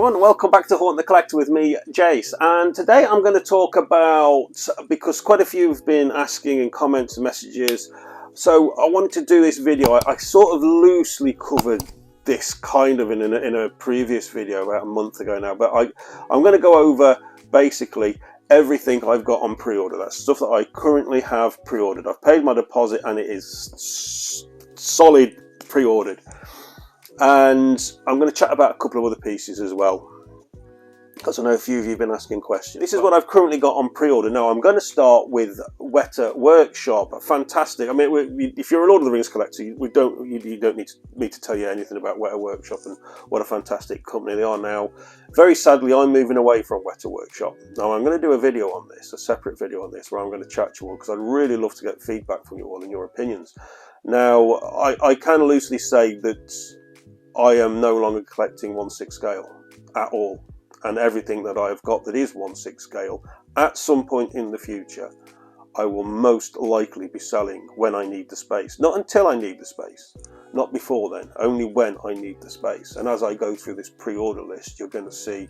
everyone, welcome back to Haunt the Collector with me, Jace, and today I'm going to talk about, because quite a few have been asking in comments and messages, so I wanted to do this video. I sort of loosely covered this kind of in a previous video about a month ago now, but I'm going to go over basically everything I've got on pre-order. That's stuff that I currently have pre-ordered. I've paid my deposit and it is solid pre-ordered. And I'm going to chat about a couple of other pieces as well, because I know a few of you have been asking questions. This is what I've currently got on pre-order. Now, I'm going to start with Weta Workshop. Fantastic. I mean, if you're a Lord of the Rings collector, you don't need me to tell you anything about Weta Workshop and what a fantastic company they are now. Very sadly, I'm moving away from Weta Workshop. Now, I'm going to do a video on this, a separate video on this, where I'm going to chat to you all, because I'd really love to get feedback from you all and your opinions. Now, I can loosely say that I am no longer collecting 1/6 scale at all, and everything that I've got that is 1/6 scale, at some point in the future, I will most likely be selling when I need the space. Not until I need the space, not before then, only when I need the space. And as I go through this pre-order list, you're going to see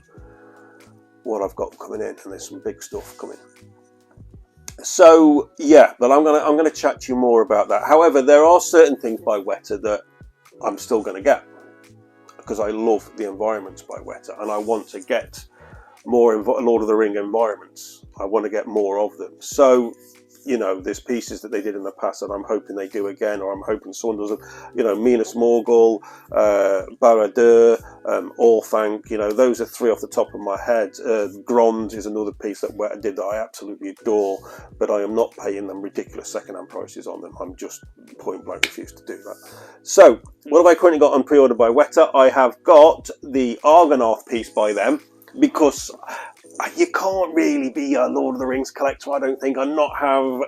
what I've got coming in, and there's some big stuff coming. So yeah, but I'm gonna chat to you more about that. However, there are certain things by Weta that I'm still going to get, because I love the environments by Weta, and I want to get more Lord of the Ring environments. I want to get more of them. So, you know, there's pieces that they did in the past that I'm hoping they do again, or I'm hoping someone does it. You know, Mina Smorgul, Barad-dûr, Orthanc, you know, those are three off the top of my head. Grond is another piece that Weta did that I absolutely adore, but I am not paying them ridiculous second-hand prices on them. I'm just point blank refuse to do that. So, what have I currently got on pre-order by Weta? I have got the Argonauth piece by them, because you can't really be a Lord of the Rings collector, I don't think, and not have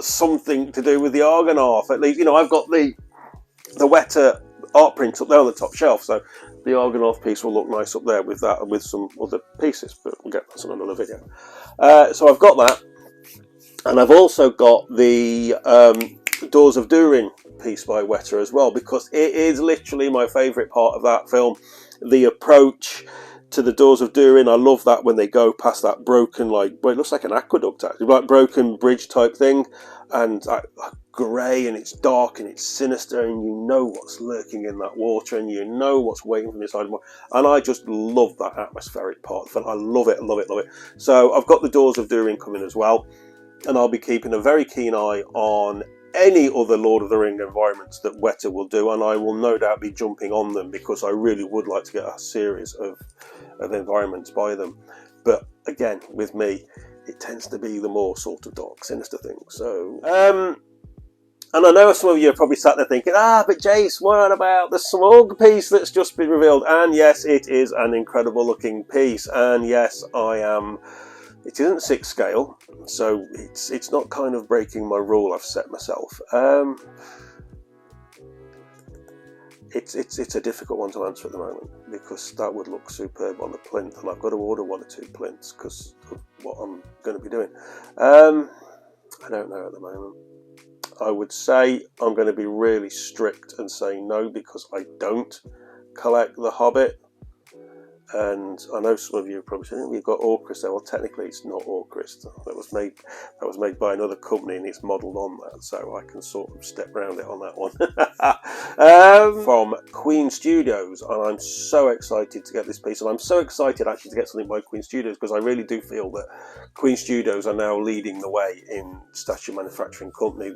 something to do with the Argonauth. At least, you know, I've got the Weta art print up there on the top shelf, so the Argonauth piece will look nice up there with that and with some other pieces, but we'll get that on another video. So I've got that, and I've also got the Doors of Durin piece by Weta as well, because it is literally my favourite part of that film. The approach to the Doors of Durin, I love that when they go past that broken, like, well, it looks like an aqueduct actually, like broken bridge type thing, and grey, and it's dark and it's sinister, and you know what's lurking in that water, and you know what's waiting from inside. And I just love that atmospheric part. I love it, love it, love it. So I've got the Doors of Durin coming as well, and I'll be keeping a very keen eye on any other Lord of the Ring environments that Weta will do, and I will no doubt be jumping on them, because I really would like to get a series of environments by them. But again, with me, it tends to be the more sort of dark, sinister things. So, and I know some of you are probably sat there thinking, but Jace, what about the Smaug piece that's just been revealed? And yes, it is an incredible looking piece, and yes, it isn't 6 scale, so it's not kind of breaking my rule I've set myself. It's a difficult one to answer at the moment, because that would look superb on the plinth, and I've got to order 1 or 2 plinths because of what I'm going to be doing. I don't know at the moment. I would say I'm going to be really strict and say no, because I don't collect The Hobbit. And I know some of you are probably saying, we've got Orcrist there. Well, technically it's not Orcrist. That was made by another company, and it's modelled on that, so I can sort of step around it on that one. From Queen Studios, and I'm so excited to get this piece, and I'm so excited actually to get something by Queen Studios, because I really do feel that Queen Studios are now leading the way in statue manufacturing company.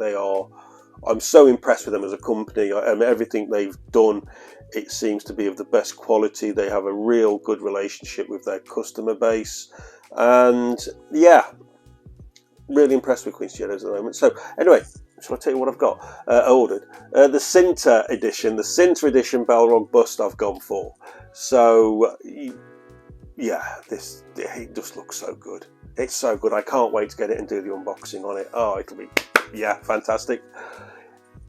I'm so impressed with them as a company. Everything they've done, it seems to be of the best quality. They have a real good relationship with their customer base, and yeah, really impressed with Queen Studios at the moment. So anyway, shall I tell you what I've got ordered? The Cinta edition, Balrog bust I've gone for. So yeah, it just looks so good. It's so good. I can't wait to get it and do the unboxing on it. Oh, it'll be, yeah, fantastic.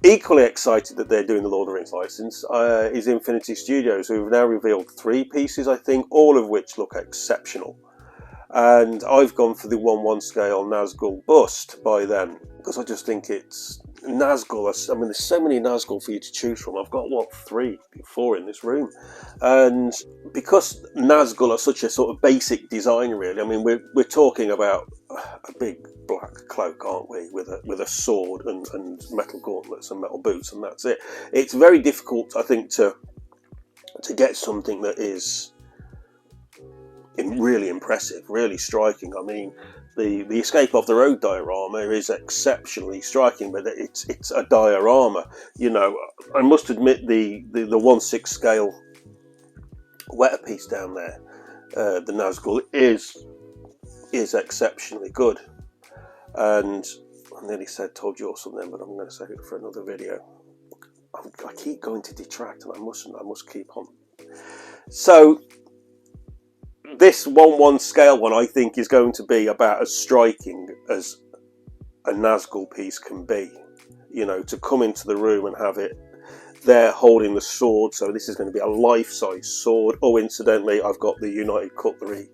Equally excited that they're doing the Lord of the Rings license is Infinity Studios, who have now revealed 3 pieces, I think, all of which look exceptional. And I've gone for the 1/1 scale Nazgul bust by then, because I just think it's Nazgul. I mean, there's so many Nazgul for you to choose from. I've got, what, 3, 4 in this room. And because Nazgul are such a sort of basic design, really, I mean, we're talking about a big black cloak, aren't we, with a sword and metal gauntlets and metal boots, and that's it. It's very difficult, I think, to get something that is really impressive, really striking. I mean, the Escape Off the Road diorama is exceptionally striking, but it's a diorama. You know, I must admit the 1/6 scale Weta piece down there, the Nazgul, is exceptionally good. And I nearly told you all something, but I'm going to save it for another video. I keep going to detract, and I must keep on. So this 1/1 scale one, I think, is going to be about as striking as a Nazgul piece can be. You know, to come into the room and have it there holding the sword. So this is going to be a life-size sword. Oh, incidentally, I've got the United Cutlery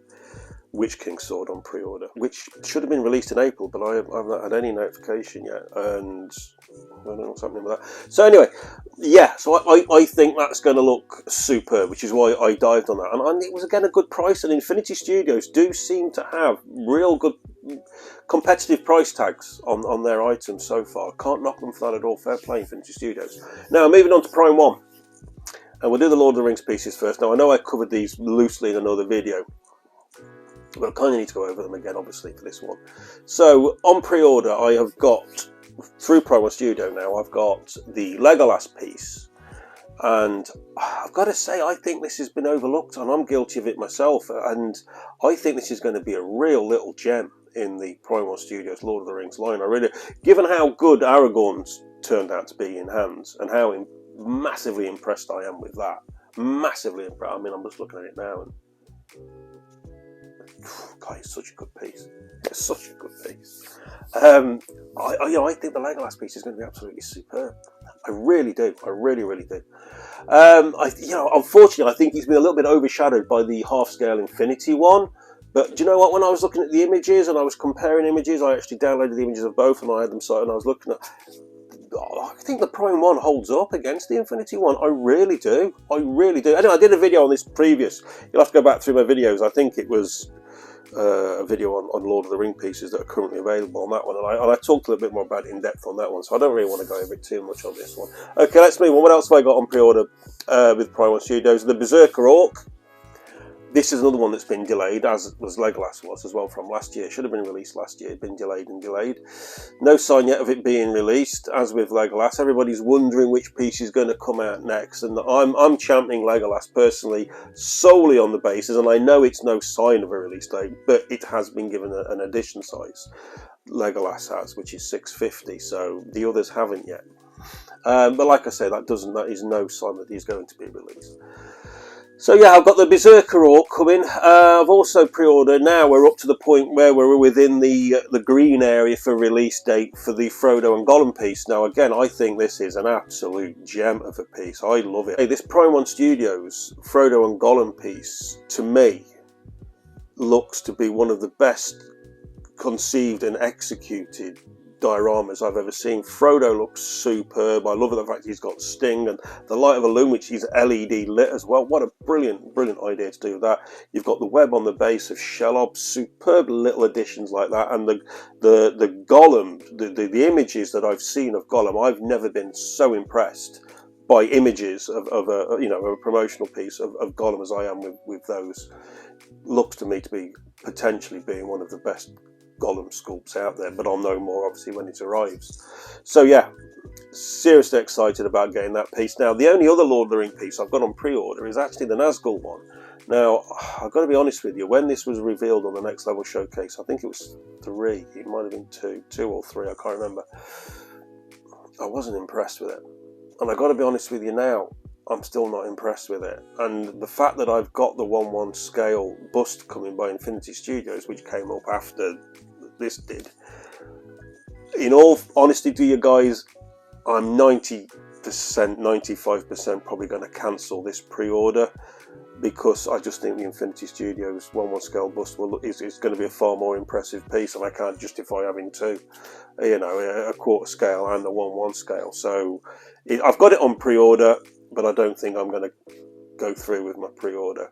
Witch King sword on pre-order, which should have been released in April, but I've not had any notification yet, and I don't know what's happening with that. So anyway, yeah, so I think that's going to look superb, which is why I dived on that, and it was again a good price. And Infinity Studios do seem to have real good competitive price tags on their items so far. Can't knock them for that at all. Fair play, Infinity Studios. Now moving on to Prime 1, and we'll do the Lord of the Rings pieces first. Now I know I covered these loosely in another video, but I kind of need to go over them again, obviously, for this one. So, on pre-order, I have got, through Primal Studio now, I've got the Legolas piece. And I've got to say, I think this has been overlooked, and I'm guilty of it myself. And I think this is going to be a real little gem in the Primal Studios Lord of the Rings line. I really, given how good Aragorn's turned out to be in hands, and how massively impressed I am with that. Massively impressed. I mean, I'm just looking at it now, and God, it's such a good piece. It's such a good piece. I think the Legolas piece is going to be absolutely superb. I really do. I really do. Unfortunately, I think he's been a little bit overshadowed by the half-scale Infinity one. But do you know what? When I was looking at the images and I was comparing images, I actually downloaded the images of both, and I had them signed, and I was looking at. I think the Prime 1 holds up against the Infinity 1. I really do. I really do. Anyway, I did a video on this previous. You'll have to go back through my videos. I think it was a video on Lord of the Ring pieces that are currently available on that one. And I talked a little bit more about it in depth on that one. So I don't really want to go over it too much on this one. Okay, let's move on. What else have I got on pre-order with Primal Studios? The Berserker Orc. This is another one that's been delayed, as was Legolas was as well, from last year. Should have been released last year, been delayed and delayed. No sign yet of it being released, as with Legolas. Everybody's wondering which piece is going to come out next, and I'm championing Legolas personally, solely on the basis, and I know it's no sign of a release date, but it has been given an edition size. Legolas has, which is 650, so the others haven't yet. But like I say, that is no sign that he's going to be released. So yeah, I've got the Berserker Orc coming. I've also pre-ordered. Now we're up to the point where we're within the green area for release date for the Frodo and Gollum piece. Now again, I think this is an absolute gem of a piece. I love it. Hey, this Primal Studios Frodo and Gollum piece, to me, looks to be one of the best conceived and executed dioramas I've ever seen. Frodo looks superb. I love the fact he's got Sting and the Light of a Loom, which is LED lit as well. What a brilliant idea to do that. You've got the web on the base of Shelob. Superb little additions like that. And the Gollum, the images that I've seen of Gollum, I've never been so impressed by images of a promotional piece of Gollum as I am with those. Looks to me to be potentially being one of the best Gollum sculpts out there, but I'll know more obviously when it arrives. So yeah, seriously excited about getting that piece. Now the only other Lord of the Ring piece I've got on pre-order is actually the Nazgul one. Now I've got to be honest with you, when this was revealed on the Next Level showcase, I think it was 3, it might have been 2 or 3, I can't remember, I wasn't impressed with it. And I've got to be honest with you now, I'm still not impressed with it. And the fact that I've got the 1/1 scale bust coming by Infinity Studios, which came up after this did, in all honesty to you guys, I'm 90%, 95% probably going to cancel this pre-order. because I just think the Infinity Studios 1/1 scale bust is going to be a far more impressive piece, and I can't justify having two, you know, a quarter scale and a 1/1 scale. So I've got it on pre-order, but I don't think I'm going to go through with my pre-order.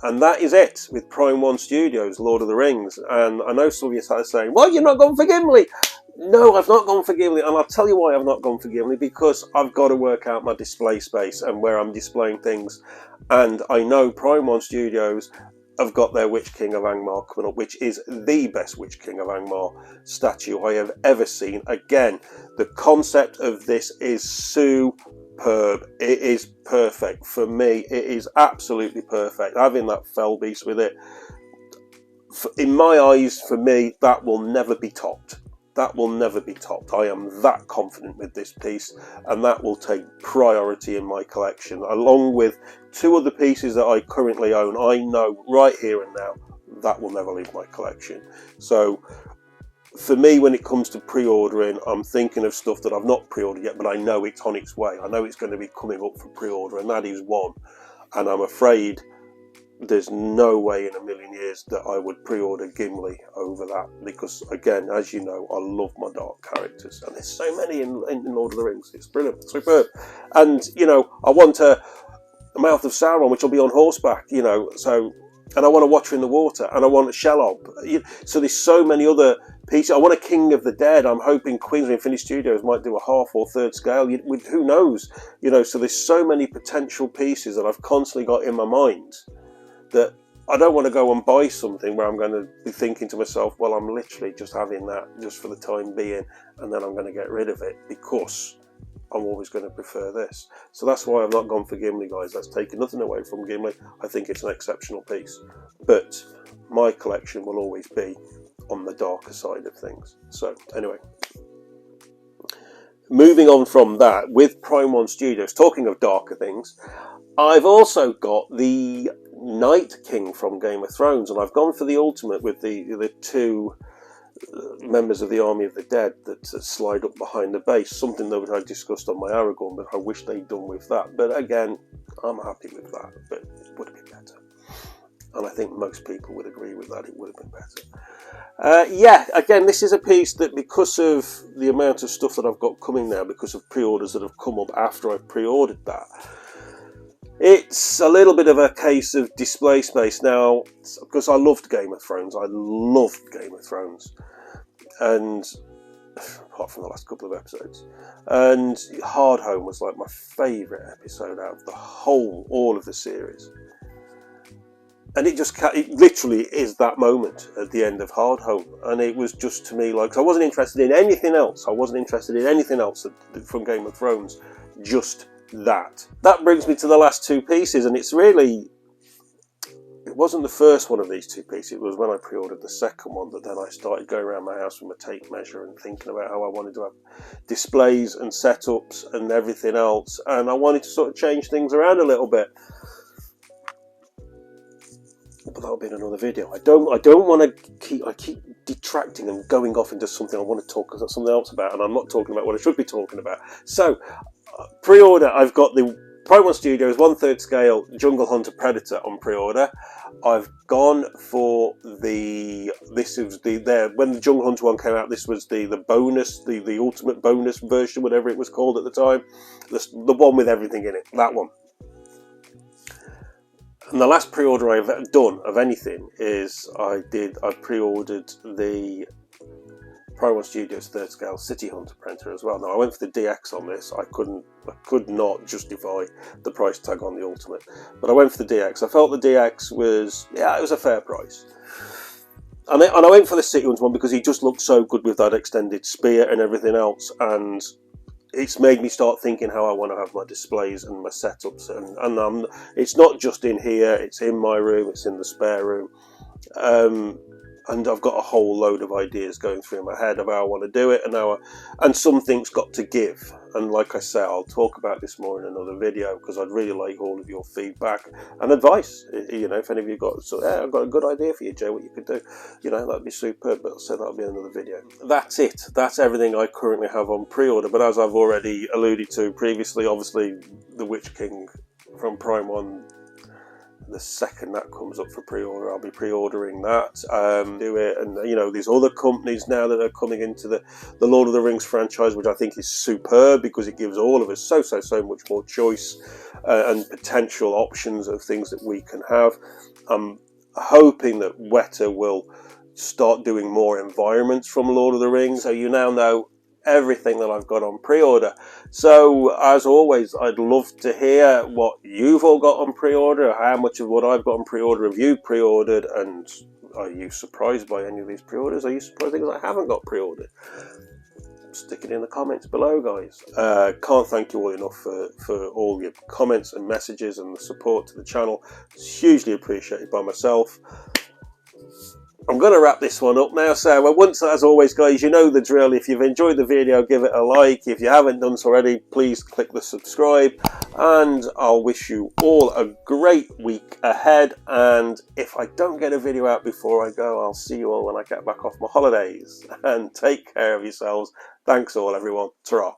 And that is it with Primal Studios, Lord of the Rings. And I know some of you are saying, well, you're not gone for Gimli. No, I've not gone for Gimli, and I'll tell you why I've not gone for Gimli, because I've got to work out my display space and where I'm displaying things. And I know Primal Studios have got their Witch King of Angmar coming up, which is the best Witch King of Angmar statue I have ever seen. Again, the concept of this is superb. It is perfect. For me, it is absolutely perfect. Having that fell beast with it, in my eyes, for me, that will never be topped. That will never be topped. I am that confident with this piece, and that will take priority in my collection, along with two other pieces that I currently own. I know right here and now that will never leave my collection. So for me, when it comes to pre-ordering, I'm thinking of stuff that I've not pre-ordered yet, but I know it's on its way. I know it's going to be coming up for pre-order, and that is one. And I'm afraid there's no way in a million years that I would pre-order Gimli over that, because again, as you know, I love my dark characters, and there's so many in Lord of the Rings. It's brilliant, it's superb. And you know, I want a Mouth of Sauron, which will be on horseback, you know, so, and I want a Watcher in the Water, and I want a Shelob. So there's so many other pieces. I want a King of the Dead. I'm hoping Queens of Infinity Studios might do a half or third scale. Who knows, you know? So there's so many potential pieces that I've constantly got in my mind, that I don't want to go and buy something where I'm going to be thinking to myself, well, I'm literally just having that just for the time being, and then I'm going to get rid of it because I'm always going to prefer this. So that's why I've not gone for Gimli, guys. That's taking nothing away from Gimli. I think it's an exceptional piece. But my collection will always be on the darker side of things. So anyway, moving on from that, with Primal Studios, talking of darker things, I've also got the Night King from Game of Thrones, and I've gone for the ultimate with the two members of the Army of the Dead that slide up behind the base, something that I discussed on my Aragorn, but I wish they'd done with that. But again, I'm happy with that, but it would have been better. And I think most people would agree with that, it would have been better. Yeah, again, this is a piece that, because of the amount of stuff that I've got coming now, because of pre-orders that have come up after I've pre-ordered that, it's a little bit of a case of display space now, because I loved Game of Thrones. I loved Game of Thrones, and apart from the last couple of episodes, and Hard Home was like my favourite episode out of all of the series. And it literally is that moment at the end of Hard Home, and it was just, to me, like, I wasn't interested in anything else. I wasn't interested in anything else from Game of Thrones, just that. That brings me to the last two pieces, and it wasn't the first one of these two pieces. It was when I pre-ordered the second one that then I started going around my house with my tape measure and thinking about how I wanted to have displays and setups and everything else, and I wanted to sort of change things around a little bit. But that'll be in another video. I don't want to keep detracting and going off into something I want to talk something else about, and I'm not talking about what I should be talking about. So, pre-order, I've got the Primal Studios 1/3 scale Jungle Hunter Predator on pre-order. I've gone for when the Jungle Hunter one came out, this was the bonus, the ultimate bonus version, whatever it was called at the time. The one with everything in it, that one. And the last pre-order I've done of anything is I pre-ordered the Primal Studios 3rd scale City Hunter Predator as well. Now, I went for the DX on this. I could not justify the price tag on the Ultimate, but I went for the DX. I felt the DX was, it was a fair price. And I went for the City Hunter one because he just looked so good with that extended spear and everything else, and it's made me start thinking how I want to have my displays and my setups, and it's not just in here, it's in my room, it's in the spare room, and I've got a whole load of ideas going through my head of how I want to do it, and something's got to give. And like I say, I'll talk about this more in another video, because I'd really like all of your feedback and advice. You know, if any of you got, I've got a good idea for you, Joe, what you could do, you know, that'd be superb. But so that'll be another video. That's it. That's everything I currently have on pre-order. But as I've already alluded to previously, obviously the Witch King from Prime 1 the second that comes up for pre-order, I'll be pre-ordering that. Do it, and you know, there's other companies now that are coming into the Lord of the Rings franchise, which I think is superb because it gives all of us so much more choice and potential options of things that we can have. I'm hoping that Weta will start doing more environments from Lord of the Rings, so you now know everything that I've got on pre-order. So as always, I'd love to hear what you've all got on pre-order, how much of what I've got on pre-order have you pre-ordered, and are you surprised by any of these pre-orders? Are you surprised things I haven't got pre-ordered? Stick it in the comments below, guys. Can't thank you all enough for all your comments and messages and the support to the channel. It's hugely appreciated by myself. I'm going to wrap this one up now. So once, as always, guys, you know the drill. If you've enjoyed the video, give it a like. If you haven't done so already, please click the subscribe. And I'll wish you all a great week ahead. And if I don't get a video out before I go, I'll see you all when I get back off my holidays. And take care of yourselves. Thanks all, everyone. Ta-ra.